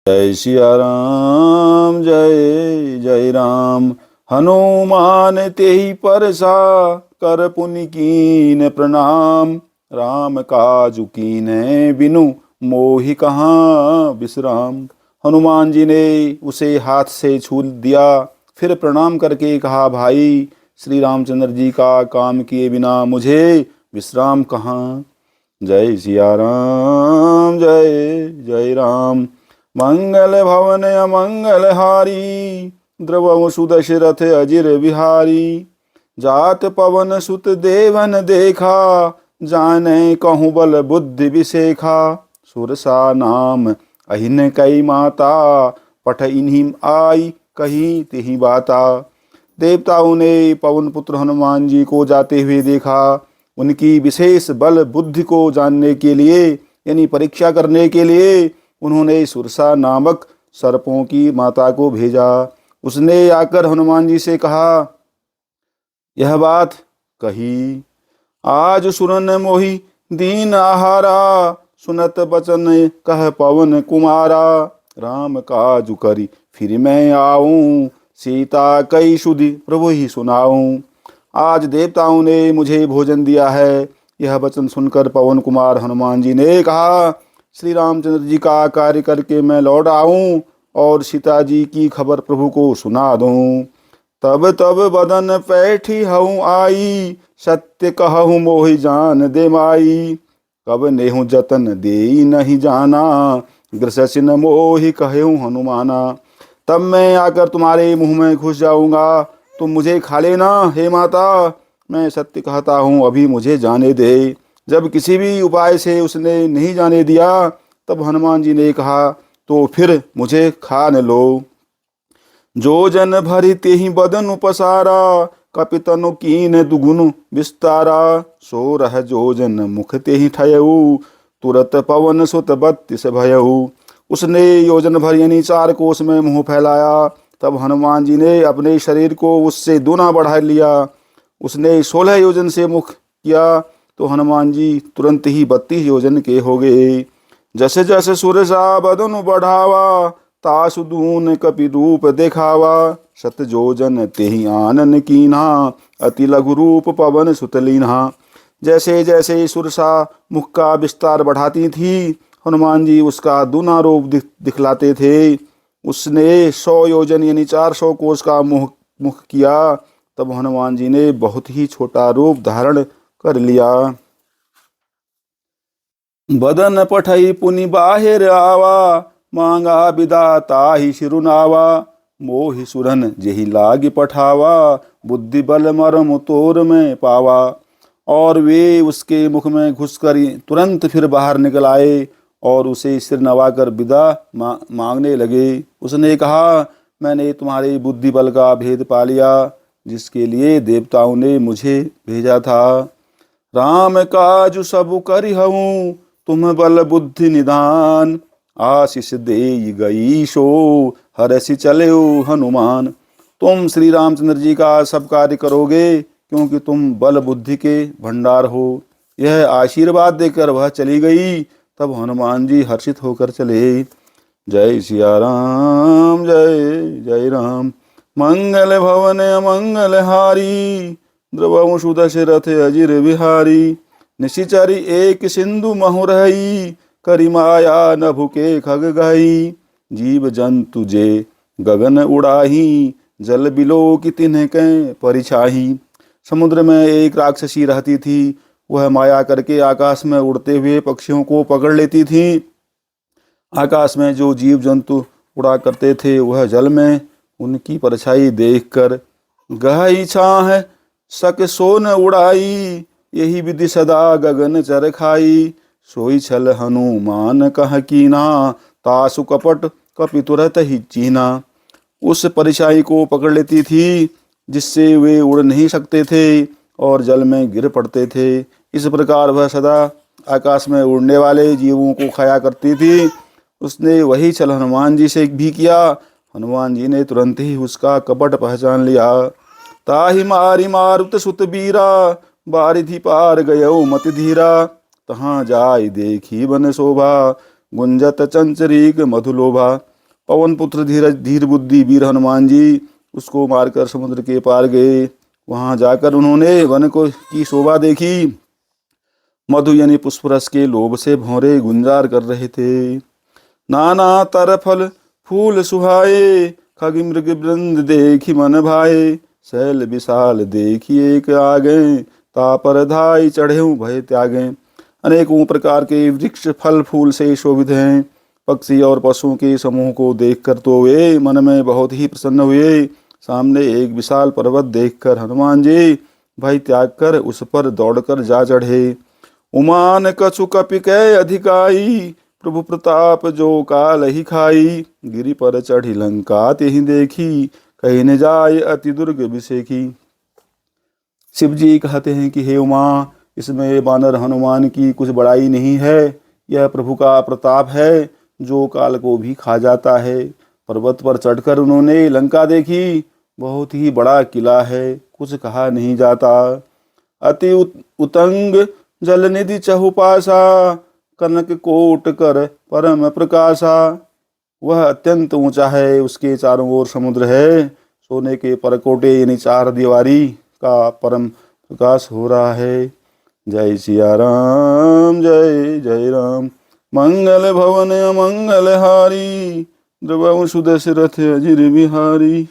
जय सिया राम जय जय राम। हनुमान तेहि परसा कर पुनि कीन प्रणाम। राम काजु कीन्ह बिनु मोहि कहाँ विश्राम। हनुमान जी ने उसे हाथ से छू दिया, फिर प्रणाम करके कहा, भाई श्री रामचंद्र जी का काम किए बिना मुझे विश्राम कहाँ। जय सिया राम जय जय राम। मंगल भवन अमंगल हारी, द्रवहु सुदशरथ अजिर बिहारी। जात पवन सुत देवन देखा, जाने कहूँ बल बुद्धि विसेखा। सुरसा नाम अहिन कई माता, पठ इन्हीं आई कही तिहि बाता। देवताओं ने पवन पुत्र हनुमान जी को जाते हुए देखा। उनकी विशेष बल बुद्धि को जानने के लिए, यानी परीक्षा करने के लिए, उन्होंने सुरसा नामक सर्पों की माता को भेजा। उसने आकर हनुमान जी से कहा, यह बात कही आज सुरन मोहि दीन आहारा। सुनत बचन कह पवन कुमारा, राम काजु करी फिर मैं आऊं। सीता कई सुधि प्रभु ही सुनाऊं। आज देवताओं ने मुझे भोजन दिया है। यह वचन सुनकर पवन कुमार हनुमान जी ने कहा, श्री रामचंद्र जी का कार्य करके मैं लौट आऊं और सीता जी की खबर प्रभु को सुना दूं। तब तब बदन पैठी हूँ आई, सत्य कहूँ मोहि जान दे माई। कब नेहु जतन दे नहीं जाना, ग्रसिन मोहि कहूँ हनुमाना। तब मैं आकर तुम्हारे मुंह में घुस जाऊंगा, तुम मुझे खा लेना हे माता। मैं सत्य कहता हूँ, अभी मुझे जाने दे। जब किसी भी उपाय से उसने नहीं जाने दिया, तब हनुमान जी ने कहा, तो फिर मुझे खा न लो। जो जन भरि तेहि बदन पसारा, कपितनु कीन दुगुन विस्तारा। सो रह जो जन मुख तेहि ठयऊ, तुरत पवन सुत 32 भयऊ। उसने योजन भर यानी 4 कोस में मुंह फैलाया। तब हनुमान जी ने अपने शरीर को उससे दूना बढ़ा लिया। उसने 16 योजन से मुख किया तो हनुमान जी तुरंत ही 32 योजन के हो गए। जैसे जैसे सुरसा बदन बढ़ावा, तासु दून कपि रूप देखावा। सत जोजन तेहि आनन कीन्हा, अति लघु रूप पवन सुत लीन्हा। जैसे जैसे सुरसा मुख का विस्तार बढ़ाती थी, हनुमान जी उसका दूना रूप दिखलाते थे। उसने 100 योजन यानी 400 कोस का मुख किया। तब हनुमान जी ने बहुत ही छोटा रूप धारण कर लिया। बदन पठई पुनि बाहिर आवा, मांगा विदाता ही शिरुनावा। मोहि सुरन जेहि लाग पठावा, बुद्धि बल मरम तोर में पावा। और वे उसके मुख में घुसकर तुरंत फिर बाहर निकल आए और उसे सिर नवाकर विदा मांगने लगे। उसने कहा, मैंने तुम्हारे बुद्धि बल का भेद पा लिया, जिसके लिए देवताओं ने मुझे भेजा था। राम काजु सबु करिहऊँ, तुम बल बुद्धि निदान। आशीष दे गई सो हरसि चलेऊ हनुमान। तुम श्री रामचंद्र जी का सब कार्य करोगे, क्योंकि तुम बल बुद्धि के भंडार हो। यह आशीर्वाद देकर वह चली गई। तब हनुमान जी हर्षित होकर चले। जय सिया राम जय जय राम। मंगल भवन अमंगल हारी, द्रवहु सुदशरथ अजिर बिहारी। निशिचरी एक सिंधु महु रही, करि माया नभु के खग गई। जीव जंतु जे गगन उड़ाही, जल बिलो की तिन्ह के परिछाही। समुद्र में एक राक्षसी रहती थी। वह माया करके आकाश में उड़ते हुए पक्षियों को पकड़ लेती थी। आकाश में जो जीव जंतु उड़ा करते थे, वह जल में उनकी परछाई देखकर गहई छाह सक सोन उड़ाई। यही विधि सदा गगन चर खाई। सोई छल हनुमान कह कीना, तासु कपट कपि तुरत ही चीना। उस परछाई को पकड़ लेती थी, जिससे वे उड़ नहीं सकते थे और जल में गिर पड़ते थे। इस प्रकार वह सदा आकाश में उड़ने वाले जीवों को खाया करती थी। उसने वही छल हनुमान जी से भी किया। हनुमान जी ने तुरंत ही उसका कपट पहचान लिया। ताहि मारी मारुत सुत बीरा, बारिधि पार गयो मति धीरा। तहाँ जाय देखी बन शोभा, गुंजत चंचरीक मधुलोभा। पवन पुत्र धीरज धीर बुद्धि वीर हनुमान जी उसको मारकर समुद्र के पार गए। वहां जाकर उन्होंने वन को की शोभा देखी। मधु यानी पुष्परस के लोभ से भौरे गुंजार कर रहे थे। नाना तरफल फूल सुहाए, खग मृग वृंद देखी मन भाए। शैल विशाल देखिए एक आगे, तापर धाई चढ़े भय त्यागे। अनेकों प्रकार के वृक्ष फल फूल से शोभित हैं। पक्षी और पशुओं के समूह को देखकर तो वे मन में बहुत ही प्रसन्न हुए। सामने एक विशाल पर्वत देखकर हनुमान जी भय त्याग कर उस पर दौड़कर जा चढ़े। उमान कछु कपिकै अधिकाई, प्रभु प्रताप जो काल ही खाई। गिरि पर चढ़ी लंका तेहि देखी, कहीं न जाय अति दुर्ग विषेखी। शिव जी कहते हैं कि हे उमा, इसमें बानर हनुमान की कुछ बड़ाई नहीं है। यह प्रभु का प्रताप है जो काल को भी खा जाता है। पर्वत पर चढ़कर उन्होंने लंका देखी। बहुत ही बड़ा किला है, कुछ कहा नहीं जाता। अति उतंग जल निधि चहुपासा, कनक कोट कर परम प्रकाशा। वह अत्यंत ऊंचा है, उसके चारों ओर समुद्र है। सोने के परकोटे यानी चार दीवारी का परम प्रकाश हो रहा है। जय सिया राम जय जय राम। मंगल भवन अमंगल हारी, द्रवंशु दशरथ अजिर बिहारी।